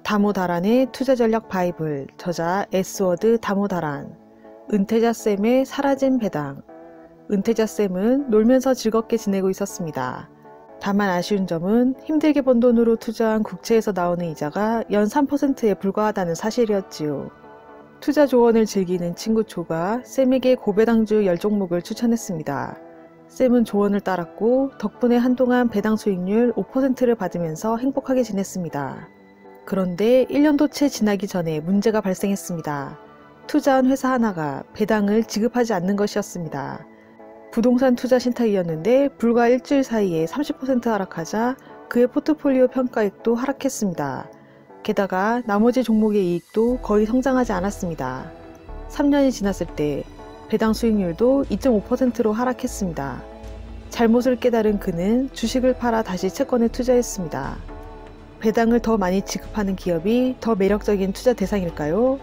다모다란의 투자전략 바이블, 저자 에스워드 다모다란. 은퇴자쌤의 사라진 배당. 은퇴자쌤은 놀면서 즐겁게 지내고 있었습니다. 다만 아쉬운 점은 힘들게 번 돈으로 투자한 국채에서 나오는 이자가 연 3%에 불과하다는 사실이었지요. 투자 조언을 즐기는 친구 초가 쌤에게 고배당주 10종목을 추천했습니다. 쌤은 조언을 따랐고 덕분에 한동안 배당 수익률 5%를 받으면서 행복하게 지냈습니다. 그런데 1년도 채 지나기 전에 문제가 발생했습니다. 투자한 회사 하나가 배당을 지급하지 않는 것이었습니다. 부동산 투자 신탁이었는데 불과 일주일 사이에 30% 하락하자 그의 포트폴리오 평가액도 하락했습니다. 게다가 나머지 종목의 이익도 거의 성장하지 않았습니다. 3년이 지났을 때 배당 수익률도 2.5%로 하락했습니다. 잘못을 깨달은 그는 주식을 팔아 다시 채권에 투자했습니다. 배당을 더 많이 지급하는 기업이 더 매력적인 투자 대상일까요?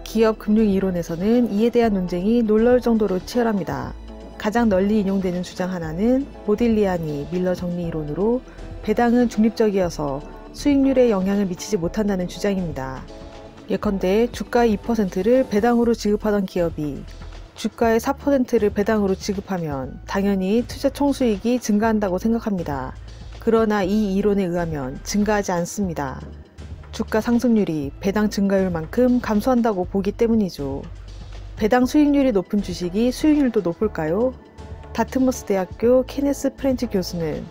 기업 금융 이론에서는 이에 대한 논쟁이 놀라울 정도로 치열합니다. 가장 널리 인용되는 주장 하나는 모딜리아니 밀러 정리 이론으로 배당은 중립적이어서 수익률에 영향을 미치지 못한다는 주장입니다. 예컨대 주가의 2%를 배당으로 지급하던 기업이 주가의 4%를 배당으로 지급하면 당연히 투자 총수익이 증가한다고 생각합니다. 그러나 이 이론에 의하면 증가하지 않습니다. 주가 상승률이 배당 증가율만큼 감소한다고 보기 때문이죠. 배당 수익률이 높은 주식이 수익률도 높을까요? 다트머스 대학교 케네스 프렌치 교수는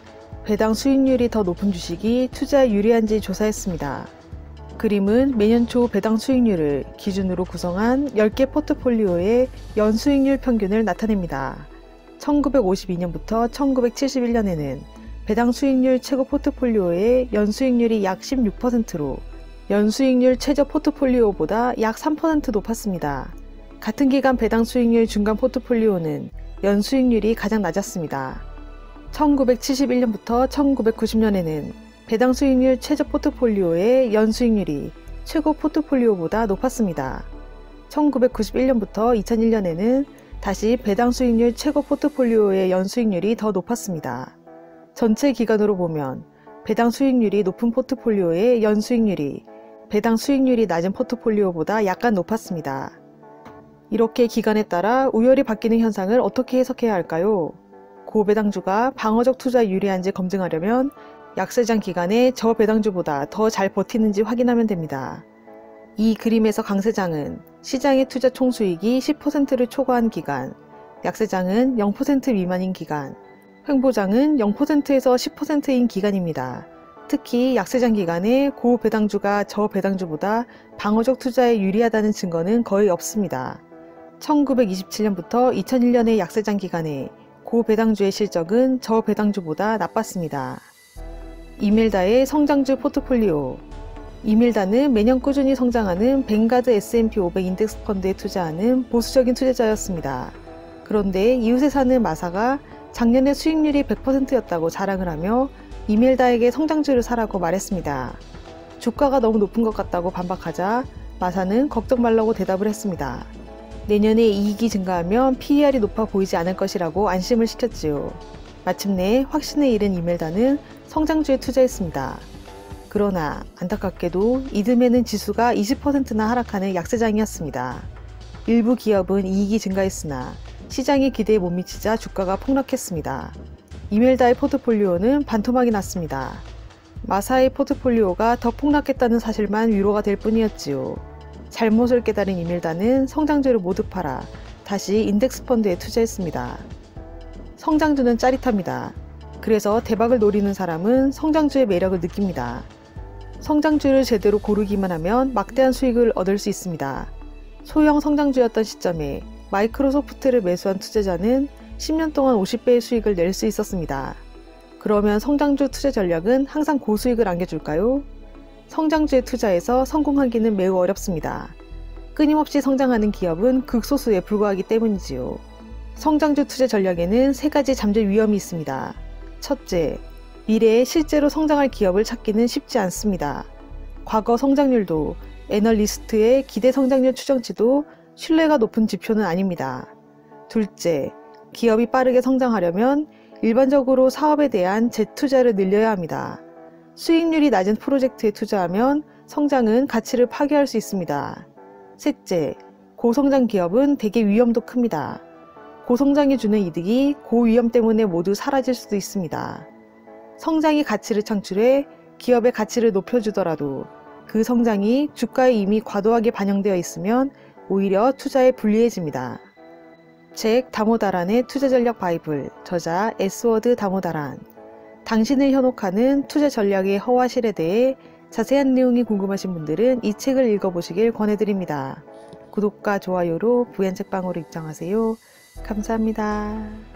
배당 수익률이 더 높은 주식이 투자에 유리한지 조사했습니다. 그림은 매년 초 배당 수익률을 기준으로 구성한 10개 포트폴리오의 연수익률 평균을 나타냅니다. 1952년부터 1971년에는 배당 수익률 최고 포트폴리오의 연수익률이 약 16%로 연수익률 최저 포트폴리오보다 약 3% 높았습니다. 같은 기간 배당 수익률 중간 포트폴리오는 연수익률이 가장 낮았습니다. 1971년부터 1990년에는 배당 수익률 최저 포트폴리오의 연수익률이 최고 포트폴리오보다 높았습니다. 1991년부터 2001년에는 다시 배당 수익률 최고 포트폴리오의 연수익률이 더 높았습니다. 전체 기간으로 보면 배당 수익률이 높은 포트폴리오의 연수익률이 배당 수익률이 낮은 포트폴리오보다 약간 높았습니다. 이렇게 기간에 따라 우열이 바뀌는 현상을 어떻게 해석해야 할까요? 고배당주가 방어적 투자에 유리한지 검증하려면 약세장 기간에 저배당주보다 더 잘 버티는지 확인하면 됩니다. 이 그림에서 강세장은 시장의 투자 총수익이 10%를 초과한 기간, 약세장은 0% 미만인 기간, 횡보장은 0%에서 10%인 기간입니다. 특히 약세장 기간에 고배당주가 저배당주보다 방어적 투자에 유리하다는 증거는 거의 없습니다. 1927년부터 2001년의 약세장 기간에 고배당주의 실적은 저배당주보다 나빴습니다. 이멜다의 성장주 포트폴리오. 이멜다는 매년 꾸준히 성장하는 뱅가드 S&P 500 인덱스 펀드에 투자하는 보수적인 투자자였습니다. 그런데 이웃에 사는 마사가 작년에 수익률이 100%였다고 자랑을 하며 이멜다에게 성장주를 사라고 말했습니다. 주가가 너무 높은 것 같다고 반박하자 마사는 걱정 말라고 대답을 했습니다. 내년에 이익이 증가하면 PER이 높아 보이지 않을 것이라고 안심을 시켰지요. 마침내 확신에 이른 이멜다는 성장주에 투자했습니다. 그러나 안타깝게도 이듬해는 지수가 20%나 하락하는 약세장이었습니다. 일부 기업은 이익이 증가했으나 시장의 기대에 못 미치자 주가가 폭락했습니다. 이멜다의 포트폴리오는 반토막이 났습니다. 마사의 포트폴리오가 더 폭락했다는 사실만 위로가 될 뿐이었지요. 잘못을 깨달은 이멜다는 성장주를 모두 팔아 다시 인덱스 펀드에 투자했습니다. 성장주는 짜릿합니다. 그래서 대박을 노리는 사람은 성장주의 매력을 느낍니다. 성장주를 제대로 고르기만 하면 막대한 수익을 얻을 수 있습니다. 소형 성장주였던 시점에 마이크로소프트를 매수한 투자자는 10년 동안 50배의 수익을 낼 수 있었습니다. 그러면 성장주 투자 전략은 항상 고수익을 안겨줄까요? 성장주에 투자해서 성공하기는 매우 어렵습니다. 끊임없이 성장하는 기업은 극소수에 불과하기 때문이지요. 성장주 투자 전략에는 3가지 잠재 위험이 있습니다. 첫째, 미래에 실제로 성장할 기업을 찾기는 쉽지 않습니다. 과거 성장률도 애널리스트의 기대 성장률 추정치도 신뢰가 높은 지표는 아닙니다. 둘째, 기업이 빠르게 성장하려면 일반적으로 사업에 대한 재투자를 늘려야 합니다. 수익률이 낮은 프로젝트에 투자하면 성장은 가치를 파괴할 수 있습니다. 셋째, 고성장 기업은 대개 위험도 큽니다. 고성장이 주는 이득이 고위험 때문에 모두 사라질 수도 있습니다. 성장이 가치를 창출해 기업의 가치를 높여주더라도 그 성장이 주가에 이미 과도하게 반영되어 있으면 오히려 투자에 불리해집니다. 책 다모다란의 투자전략 바이블, 저자 에스워드 다모다란. 당신을 현혹하는 투자 전략의 허와실에 대해 자세한 내용이 궁금하신 분들은 이 책을 읽어보시길 권해드립니다. 구독과 좋아요로 부연책방으로 입장하세요. 감사합니다.